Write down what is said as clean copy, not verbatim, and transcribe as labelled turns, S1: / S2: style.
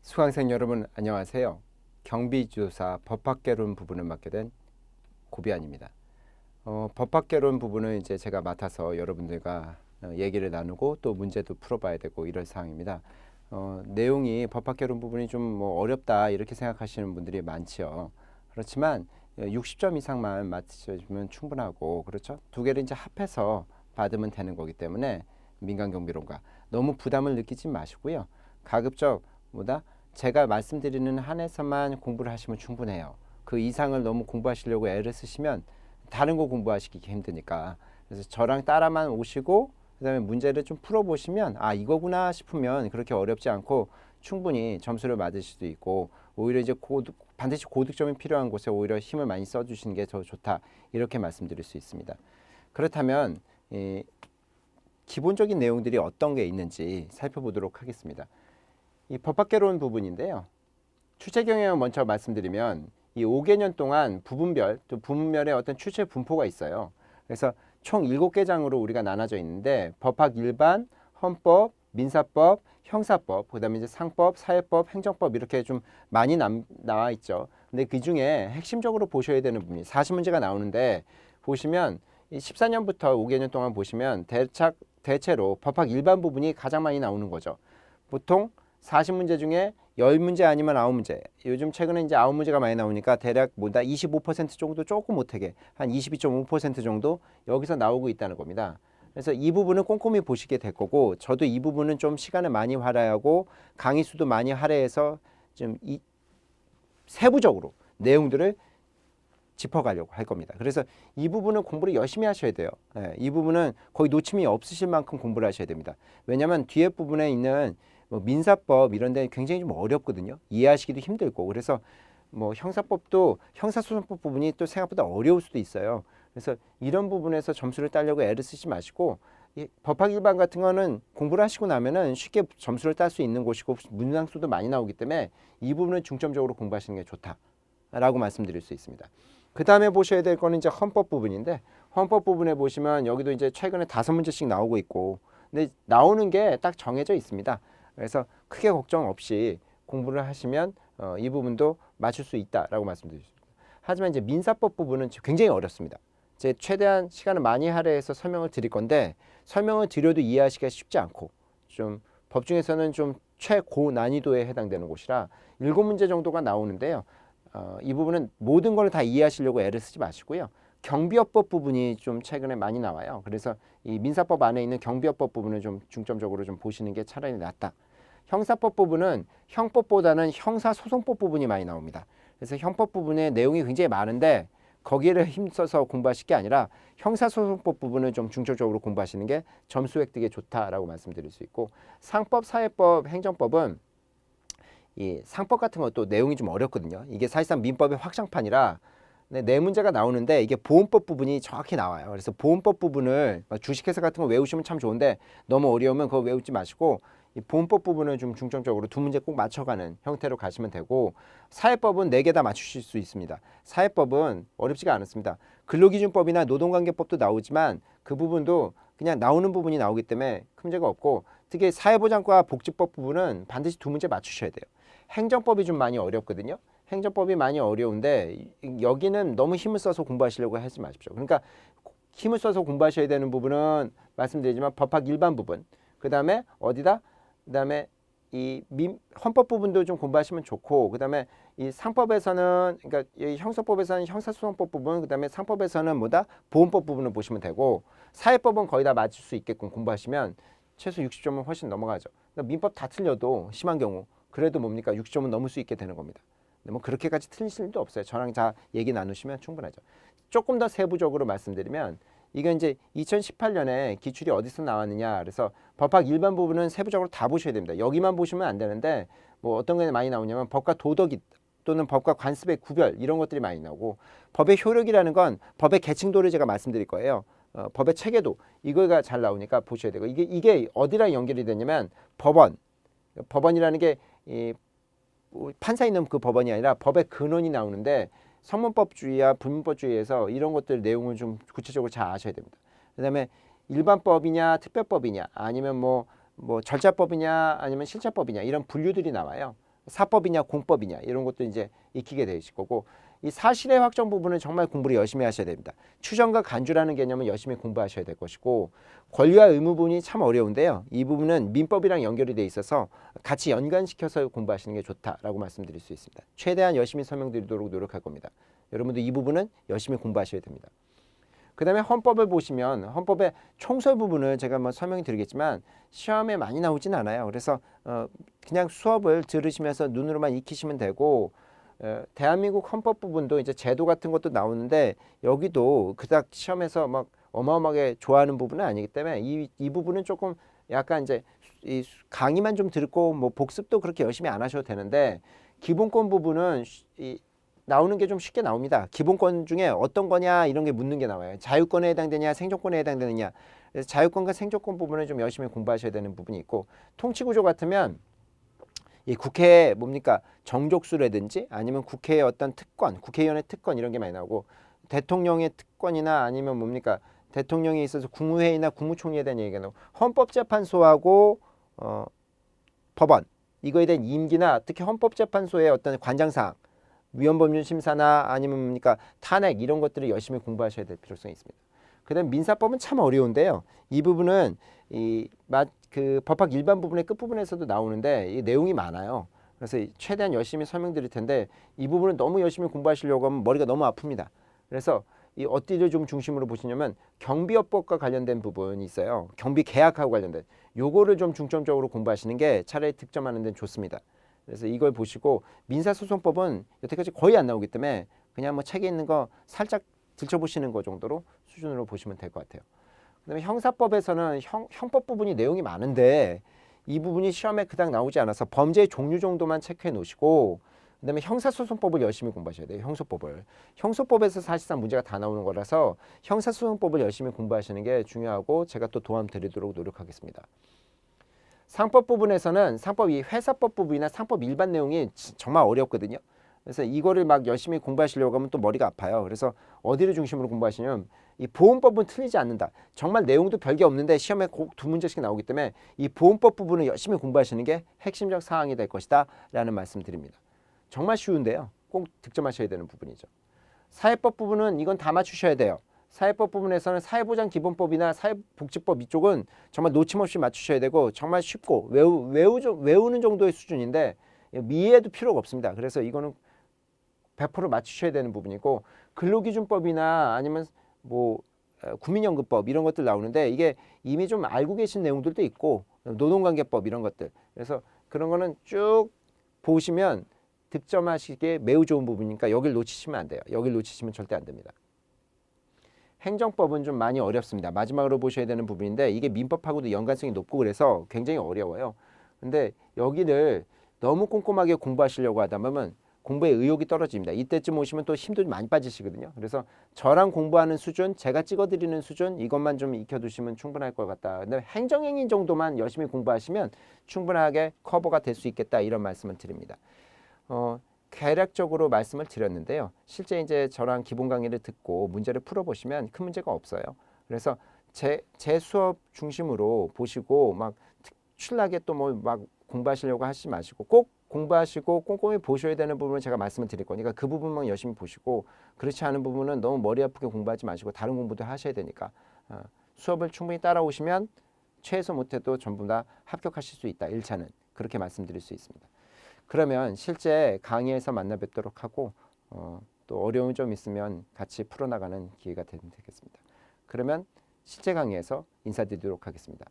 S1: 수강생 여러분 안녕하세요. 경비조사 법학개론 부분을 맡게 된 고비안입니다. 법학개론 부분은 이제 제가 맡아서 여러분들과 얘기를 나누고 또 문제도 풀어봐야 되고 이럴 사항입니다. 내용이 법학개론 부분이 좀 뭐 어렵다 이렇게 생각하시는 분들이 많지요. 그렇지만 60점 이상만 맞추시면 충분하고, 그렇죠? 두 개를 이제 합해서 받으면 되는 거기 때문에 민간경비론과 너무 부담을 느끼지 마시고요. 가급적 제가 말씀드리는 한에서만 공부를 하시면 충분해요. 그 이상을 너무 공부하시려고 애를 쓰시면 다른 거 공부하시기 힘드니까. 그래서 저랑 따라만 오시고 그다음에 문제를 좀 풀어보시면 아 이거구나 싶으면 그렇게 어렵지 않고 충분히 점수를 맞으실 수도 있고, 오히려 이제 반드시 고득점이 필요한 곳에 오히려 힘을 많이 써주시는 게 더 좋다, 이렇게 말씀드릴 수 있습니다. 그렇다면 기본적인 내용들이 어떤 게 있는지 살펴보도록 하겠습니다. 이 법학개론 부분인데요. 출제 경향을 먼저 말씀드리면 이 5개년 동안 부분별, 또 부분별의 어떤 출제 분포가 있어요. 그래서 총 7개 장으로 우리가 나눠져 있는데 법학 일반, 헌법, 민사법, 형사법, 그다음에 이제 상법, 사회법, 행정법 이렇게 좀 많이 나와 있죠. 근데 그 중에 핵심적으로 보셔야 되는 부분이 40문제가 나오는데, 보시면 14년부터 5개년 동안 보시면 대체로 법학 일반 부분이 가장 많이 나오는 거죠. 보통 40문제 중에 10문제 아니면 9문제. 요즘 최근에 이제 9문제가 많이 나오니까 대략 25% 정도, 조금 못하게 한 22.5% 정도 여기서 나오고 있다는 겁니다. 그래서 이 부분은 꼼꼼히 보시게 될 거고, 저도 이 부분은 좀 시간을 많이 할애하고 강의 수도 많이 할애해서 좀 세부적으로 내용들을 짚어가려고 할 겁니다. 그래서 이 부분은 공부를 열심히 하셔야 돼요. 이 부분은 거의 놓침이 없으실 만큼 공부를 하셔야 됩니다. 왜냐하면 뒤에 부분에 있는 민사법 이런 데 굉장히 좀 어렵거든요. 이해하시기도 힘들고. 그래서 형사법도 형사소송법 부분이 또 생각보다 어려울 수도 있어요. 그래서 이런 부분에서 점수를 따려고 애를 쓰지 마시고, 이 법학 일반 같은 거는 공부를 하시고 나면은 쉽게 점수를 딸 수 있는 곳이고 문항수도 많이 나오기 때문에 이 부분은 중점적으로 공부하시는 게 좋다라고 말씀드릴 수 있습니다. 그 다음에 보셔야 될 거는 이제 헌법 부분인데, 헌법 부분에 보시면 여기도 이제 최근에 5문제씩 나오고 있고, 근데 나오는 게 딱 정해져 있습니다. 그래서 크게 걱정 없이 공부를 하시면 이 부분도 맞출 수 있다라고 말씀드리겠습니다. 하지만 이제 민사법 부분은 굉장히 어렵습니다. 제 최대한 시간을 많이 할애해서 설명을 드릴 건데, 설명을 드려도 이해하시기가 쉽지 않고 좀 법 중에서는 좀 최고 난이도에 해당되는 곳이라 7문제 정도가 나오는데요. 이 부분은 모든 걸 다 이해하시려고 애를 쓰지 마시고요. 경비업법 부분이 좀 최근에 많이 나와요. 그래서 이 민사법 안에 있는 경비업법 부분을 좀 중점적으로 좀 보시는 게 차라리 낫다. 형사법 부분은 형법보다는 형사소송법 부분이 많이 나옵니다. 그래서 형법 부분에 내용이 굉장히 많은데 거기를 힘써서 공부하실 게 아니라 형사소송법 부분을 좀 중점적으로 공부하시는 게 점수 획득에 좋다라고 말씀드릴 수 있고, 상법, 사회법, 행정법은 이 상법 같은 것도 내용이 좀 어렵거든요. 이게 사실상 민법의 확장판이라 네 문제가 나오는데 이게 보험법 부분이 정확히 나와요. 그래서 보험법 부분을 주식회사 같은 거 외우시면 참 좋은데 너무 어려우면 그거 외우지 마시고 이 보험법 부분을 좀 중점적으로 2문제 꼭 맞춰가는 형태로 가시면 되고, 사회법은 4개 다 맞추실 수 있습니다. 사회법은 어렵지가 않습니다. 근로기준법이나 노동관계법도 나오지만 그 부분도 그냥 나오는 부분이 나오기 때문에 큰 문제가 없고, 특히 사회보장과 복지법 부분은 반드시 2문제 맞추셔야 돼요. 행정법이 좀 많이 어렵거든요. 행정법이 많이 어려운데 여기는 너무 힘을 써서 공부하시려고 하지 마십시오. 그러니까 힘을 써서 공부하셔야 되는 부분은 말씀드리지만 법학 일반 부분, 그 다음에 그다음에 이 헌법 부분도 좀 공부하시면 좋고, 그다음에 이 상법에서는, 그러니까 이 형사법에서는 형사소송법 부분, 그다음에 상법에서는 보험법 부분을 보시면 되고, 사회법은 거의 다 맞출 수 있게끔 공부하시면 최소 60점은 훨씬 넘어가죠. 그러니까 민법 다 틀려도 심한 경우 그래도 60점은 넘을 수 있게 되는 겁니다. 근데 그렇게까지 틀리실 일도 없어요. 저랑 다 얘기 나누시면 충분하죠. 조금 더 세부적으로 말씀드리면, 이건 이제 2018년에 기출이 어디서 나왔느냐, 그래서 법학 일반 부분은 세부적으로 다 보셔야 됩니다. 여기만 보시면 안 되는데 어떤 게 많이 나오냐면 법과 도덕이 또는 법과 관습의 구별, 이런 것들이 많이 나오고, 법의 효력이라는 건 법의 계층도를 제가 말씀드릴 거예요. 법의 체계도 이거가 잘 나오니까 보셔야 되고, 이게 어디랑 연결이 되냐면 법원이라는 게 판사 있는 그 법원이 아니라 법의 근원이 나오는데, 성문법주의와 불문법주의에서 이런 것들 내용을 좀 구체적으로 잘 아셔야 됩니다. 그 다음에 일반법이냐 특별법이냐 아니면 절차법이냐 아니면 실차법이냐, 이런 분류들이 나와요. 사법이냐 공법이냐 이런 것도 이제 익히게 되실 거고, 이 사실의 확정 부분은 정말 공부를 열심히 하셔야 됩니다. 추정과 간주라는 개념은 열심히 공부하셔야 될 것이고, 권리와 의무 부분이 참 어려운데요. 이 부분은 민법이랑 연결이 돼 있어서 같이 연관시켜서 공부하시는 게 좋다라고 말씀드릴 수 있습니다. 최대한 열심히 설명드리도록 노력할 겁니다. 여러분도 이 부분은 열심히 공부하셔야 됩니다. 그 다음에 헌법을 보시면 헌법의 총설 부분을 제가 한번 설명해 드리겠지만 시험에 많이 나오진 않아요. 그래서 그냥 수업을 들으시면서 눈으로만 익히시면 되고, 대한민국 헌법 부분도 이제 제도 같은 것도 나오는데 여기도 그닥 시험에서 막 어마어마하게 좋아하는 부분은 아니기 때문에 이 부분은 조금 약간 이제 이 강의만 좀 듣고 뭐 복습도 그렇게 열심히 안 하셔도 되는데, 기본권 부분은 나오는 게 좀 쉽게 나옵니다. 기본권 중에 어떤 거냐 이런 게 묻는 게 나와요. 자유권에 해당되냐 생존권에 해당되느냐. 그래서 자유권과 생존권 부분을 좀 열심히 공부하셔야 되는 부분이 있고, 통치구조 같으면 이 국회에 뭡니까 정족수라든지 아니면 국회의 어떤 특권, 국회의원의 특권 이런 게 많이 나오고, 대통령의 특권이나 아니면 뭡니까 대통령에 있어서 국무회의나 국무총리에 대한 얘기가 나오고, 헌법재판소하고 법원 이거에 대한 임기나 특히 헌법재판소의 어떤 관장사항, 위헌법률심사나 아니면 뭡니까 탄핵 이런 것들을 열심히 공부하셔야 될 필요성이 있습니다. 그다음 민사법은 참 어려운데요. 이 부분은 그 법학 일반 부분의 끝부분에서도 나오는데 이 내용이 많아요. 그래서 최대한 열심히 설명드릴 텐데 이 부분은 너무 열심히 공부하시려고 하면 머리가 너무 아픕니다. 그래서 이 어디를 좀 중심으로 보시냐면 경비업법과 관련된 부분이 있어요. 경비 계약하고 관련된 요거를 좀 중점적으로 공부하시는 게 차라리 득점하는 데는 좋습니다. 그래서 이걸 보시고, 민사소송법은 여태까지 거의 안 나오기 때문에 그냥 뭐 책에 있는 거 살짝 들춰보시는 거 정도로 수준으로 보시면 될 것 같아요. 그다음에 형사법에서는 형법 부분이 내용이 많은데 이 부분이 시험에 그닥 나오지 않아서 범죄의 종류 정도만 체크해 놓으시고, 그다음에 형사소송법을 열심히 공부하셔야 돼요. 형소법을. 형소법에서 사실상 문제가 다 나오는 거라서 형사소송법을 열심히 공부하시는 게 중요하고, 제가 또 도움 드리도록 노력하겠습니다. 상법 부분에서는 상법 이 회사법 부분이나 상법 일반 내용이 정말 어렵거든요. 그래서 이거를 막 열심히 공부하시려고 하면 또 머리가 아파요. 그래서 어디를 중심으로 공부하시냐면 이 보험법은 틀리지 않는다. 정말 내용도 별게 없는데 시험에 꼭 2문제씩 나오기 때문에 이 보험법 부분을 열심히 공부하시는 게 핵심적 사항이 될 것이다 라는 말씀 드립니다. 정말 쉬운데요. 꼭 득점하셔야 되는 부분이죠. 사회법 부분은 이건 다 맞추셔야 돼요. 사회법 부분에서는 사회보장기본법이나 사회복지법 이쪽은 정말 놓침없이 맞추셔야 되고, 정말 쉽고 외우는 정도의 수준인데 미해도 필요가 없습니다. 그래서 이거는 100% 맞추셔야 되는 부분이고, 근로기준법이나 아니면 뭐 국민연금법 이런 것들 나오는데 이게 이미 좀 알고 계신 내용들도 있고, 노동관계법 이런 것들, 그래서 그런 거는 쭉 보시면 득점하시기에 매우 좋은 부분이니까 여길 놓치시면 안 돼요. 여길 놓치시면 절대 안 됩니다. 행정법은 좀 많이 어렵습니다. 마지막으로 보셔야 되는 부분인데 이게 민법하고도 연관성이 높고 그래서 굉장히 어려워요. 근데 여기를 너무 꼼꼼하게 공부하시려고 하다 보면 공부에 의욕이 떨어집니다. 이때쯤 오시면 또 힘도 많이 빠지시거든요. 그래서 저랑 공부하는 수준, 제가 찍어드리는 수준 이것만 좀 익혀두시면 충분할 것 같다. 근데 행정행위 정도만 열심히 공부하시면 충분하게 커버가 될 수 있겠다 이런 말씀을 드립니다. 개략적으로 말씀을 드렸는데요. 실제 이제 저랑 기본 강의를 듣고 문제를 풀어보시면 큰 문제가 없어요. 그래서 제 수업 중심으로 보시고 막 특출나게 또 뭐 막 공부하시려고 하지 마시고, 꼭 공부하시고 꼼꼼히 보셔야 되는 부분을 제가 말씀을 드릴 거니까 그 부분만 열심히 보시고, 그렇지 않은 부분은 너무 머리 아프게 공부하지 마시고 다른 공부도 하셔야 되니까 수업을 충분히 따라오시면 최소 못해도 전부 다 합격하실 수 있다. 1차는 그렇게 말씀드릴 수 있습니다. 그러면 실제 강의에서 만나 뵙도록 하고 또 어려움이 좀 있으면 같이 풀어나가는 기회가 되겠습니다. 그러면 실제 강의에서 인사드리도록 하겠습니다.